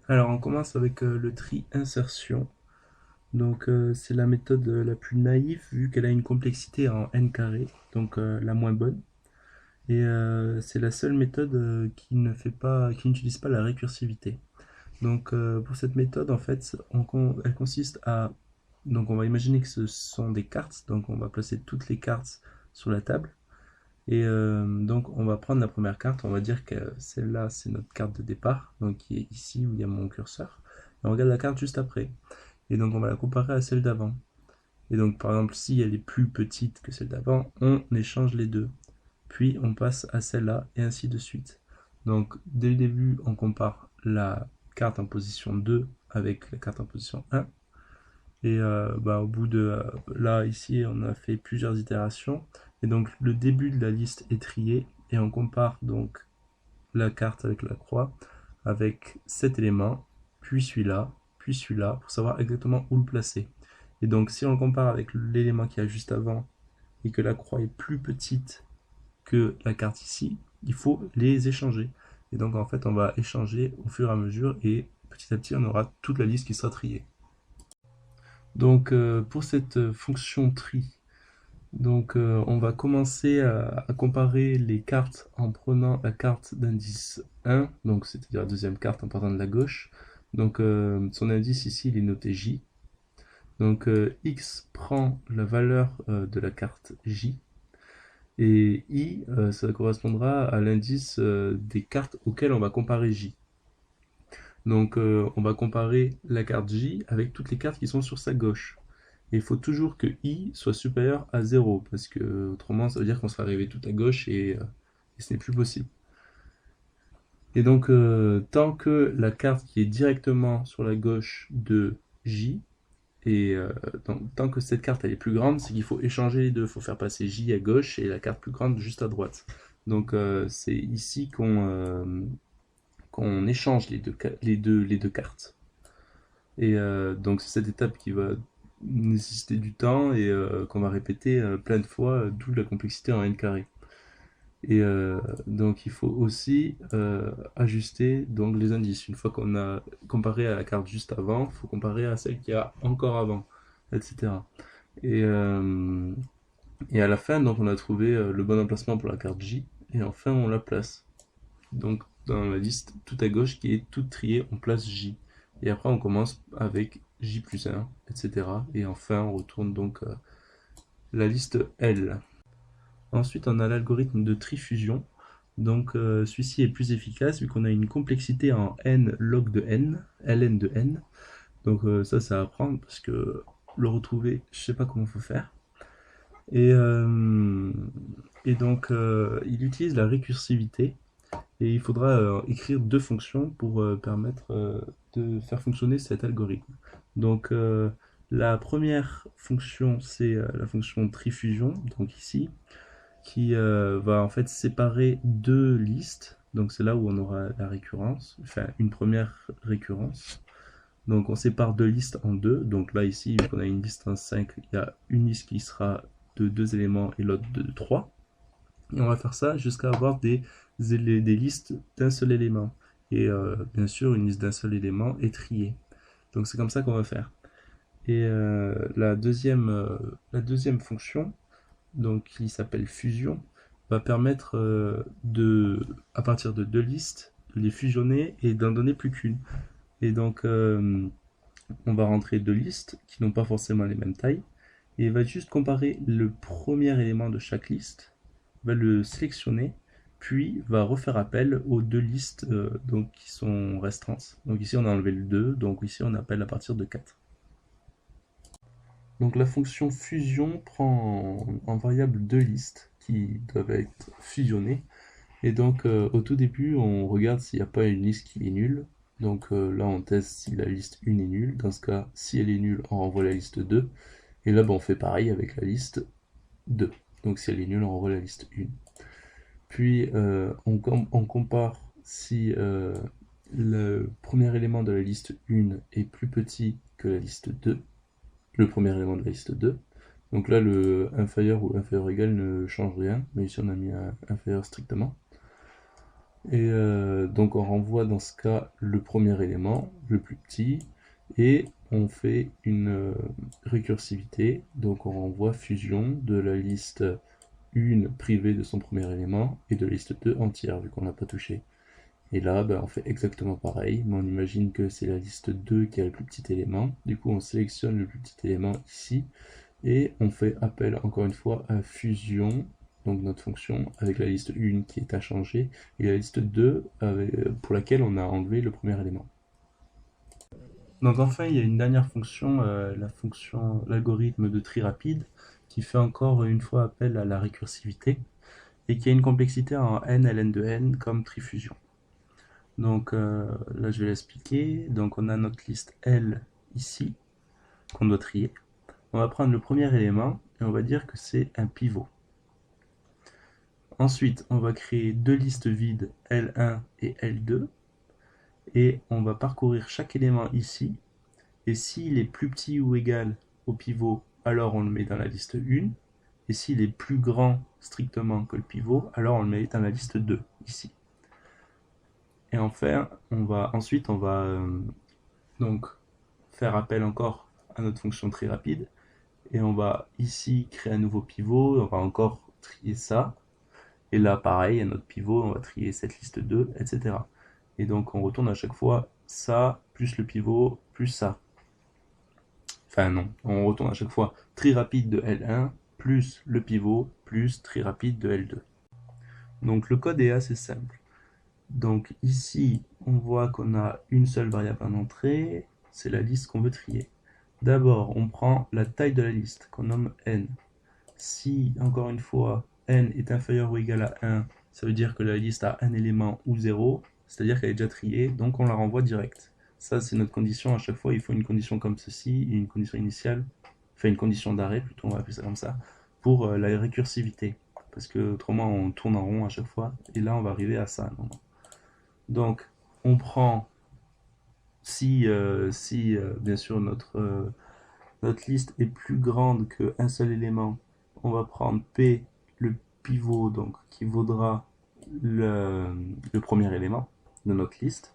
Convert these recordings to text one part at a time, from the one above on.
Alors on commence avec le tri insertion. Donc c'est la méthode la plus naïve vu qu'elle a une complexité en n carré, donc la moins bonne. Et c'est la seule méthode qui n'utilise pas la récursivité. Donc pour cette méthode en fait, elle consiste à donc on va imaginer que ce sont des cartes, donc on va placer toutes les cartes sur la table. Et donc on va prendre la première carte, on va dire que celle-là c'est notre carte de départ, donc qui est ici où il y a mon curseur. Et on regarde la carte juste après. Et donc on va la comparer à celle d'avant. Et donc par exemple si elle est plus petite que celle d'avant, on échange les deux. Puis on passe à celle-là et ainsi de suite. Donc dès le début on compare la carte en position 2 avec la carte en position 1. Et au bout de là ici on a fait plusieurs itérations. Et donc le début de la liste est trié et on compare donc la carte avec la croix avec cet élément, puis celui-là, pour savoir exactement où le placer. Et donc si on le compare avec l'élément qu'il y a juste avant et que la croix est plus petite que la carte ici, il faut les échanger. Et donc en fait on va échanger au fur et à mesure et petit à petit on aura toute la liste qui sera triée. Donc pour cette fonction tri, donc on va commencer à comparer les cartes en prenant la carte d'indice 1, donc c'est-à-dire la deuxième carte en partant de la gauche. Donc son indice ici il est noté J. Donc X prend la valeur de la carte J et I ça correspondra à l'indice des cartes auxquelles on va comparer J. Donc on va comparer la carte J avec toutes les cartes qui sont sur sa gauche. Et il faut toujours que I soit supérieur à 0, parce que autrement ça veut dire qu'on sera arrivé tout à gauche et ce n'est plus possible. Et donc tant que la carte qui est directement sur la gauche de J, et donc, tant que cette carte elle est plus grande, c'est qu'il faut échanger les deux, il faut faire passer J à gauche et la carte plus grande juste à droite. Donc c'est ici qu'on échange les deux cartes. Et donc c'est cette étape qui va nécessiter du temps et qu'on va répéter plein de fois, d'où la complexité en n carré. Et donc il faut aussi ajuster donc, les indices. Une fois qu'on a comparé à la carte juste avant, il faut comparer à celle qui a encore avant, etc. Et, euh, et à la fin, donc, on a trouvé le bon emplacement pour la carte J, et enfin on la place. Donc dans la liste tout à gauche qui est toute triée, on place J. Et après on commence avec J plus 1, etc. Et enfin on retourne donc la liste L. Ensuite on a l'algorithme de trifusion. Donc celui-ci est plus efficace vu qu'on a une complexité en n log de n, ln de n. Donc ça va apprendre parce que le retrouver, je sais pas comment il faut faire. Et, euh, et donc il utilise la récursivité. Et il faudra écrire deux fonctions pour permettre de faire fonctionner cet algorithme. Donc la première fonction, c'est la fonction trifusion, donc ici, qui va en fait séparer deux listes. Donc c'est là où on aura la récurrence, enfin une première récurrence. Donc on sépare deux listes en deux. Donc là ici, vu qu'on a une liste en 5, il y a une liste qui sera de deux éléments et l'autre de 3. Et on va faire ça jusqu'à avoir des listes d'un seul élément. Et bien sûr, une liste d'un seul élément est triée. Donc c'est comme ça qu'on va faire. Et la deuxième fonction, donc, qui s'appelle fusion, va permettre à partir de deux listes, de les fusionner et d'en donner plus qu'une. Et donc, on va rentrer deux listes qui n'ont pas forcément les mêmes tailles. Et il va juste comparer le premier élément de chaque liste, va le sélectionner, puis va refaire appel aux deux listes donc, qui sont restantes. Donc ici on a enlevé le 2, donc ici on appelle à partir de 4. Donc la fonction fusion prend en variable deux listes qui doivent être fusionnées. Et donc au tout début on regarde s'il n'y a pas une liste qui est nulle. Donc là on teste si la liste 1 est nulle. Dans ce cas, si elle est nulle, on renvoie la liste 2. Et là on fait pareil avec la liste 2. Donc si elle est nulle, on renvoie la liste 1. Puis on compare si le premier élément de la liste 1 est plus petit que la liste 2, le premier élément de la liste 2. Donc là, le inférieur ou inférieur égal ne change rien, mais ici on a mis un inférieur strictement. Et donc on renvoie dans ce cas le premier élément, le plus petit, et on fait une récursivité, donc on renvoie fusion de la liste 1 privée de son premier élément et de la liste 2 entière, vu qu'on n'a pas touché. Et là, ben, on fait exactement pareil, mais on imagine que c'est la liste 2 qui a le plus petit élément. Du coup, on sélectionne le plus petit élément ici, et on fait appel encore une fois à fusion, donc notre fonction, avec la liste 1 qui est à changer, et la liste 2 pour laquelle on a enlevé le premier élément. Donc enfin, il y a une dernière fonction, la fonction, l'algorithme de tri rapide, qui fait encore une fois appel à la récursivité, et qui a une complexité en n ln de n comme trifusion. Donc là, je vais l'expliquer. Donc on a notre liste L ici, qu'on doit trier. On va prendre le premier élément, et on va dire que c'est un pivot. Ensuite, on va créer deux listes vides L1 et L2, et on va parcourir chaque élément ici, et s'il est plus petit ou égal au pivot, alors on le met dans la liste 1, et s'il est plus grand strictement que le pivot, alors on le met dans la liste 2, ici. Et enfin, ensuite, on va donc faire appel encore à notre fonction très rapide, et on va ici créer un nouveau pivot, on va encore trier ça, et là pareil, à notre pivot, on va trier cette liste 2, etc. Et donc on retourne à chaque fois ça, plus le pivot, plus ça. Enfin non, on retourne à chaque fois tri rapide de L1, plus le pivot, plus tri rapide de L2. Donc le code est assez simple. Donc ici, on voit qu'on a une seule variable en entrée, c'est la liste qu'on veut trier. D'abord, on prend la taille de la liste, qu'on nomme n. Si, encore une fois, n est inférieur ou égal à 1, ça veut dire que la liste a un élément ou 0, c'est-à-dire qu'elle est déjà triée, donc on la renvoie direct. Ça, c'est notre condition. À chaque fois, il faut une condition comme ceci, et une condition initiale, enfin une condition d'arrêt, plutôt, on va appeler ça comme ça, pour la récursivité. Parce que autrement, on tourne en rond à chaque fois, et là, on va arriver à ça. Donc, on prend, si bien sûr notre liste est plus grande qu'un seul élément, on va prendre P, le pivot, donc qui vaudra le premier élément de notre liste.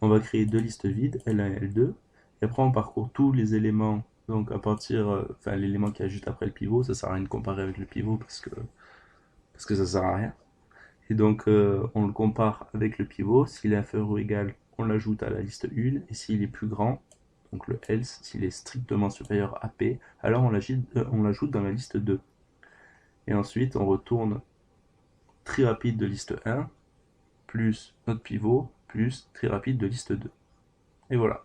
On va créer deux listes vides, L1 et L2, et après on parcourt tous les éléments, donc à partir, enfin l'élément qui est juste après le pivot, ça sert à rien de comparer avec le pivot parce que ça sert à rien. Et donc on le compare avec le pivot, s'il est inférieur ou égal, on l'ajoute à la liste 1, et s'il est plus grand, donc le else, s'il est strictement supérieur à P, alors on l'ajoute dans la liste 2. Et ensuite on retourne tri rapide de liste 1, plus notre pivot, plus tri rapide de liste 2. Et voilà.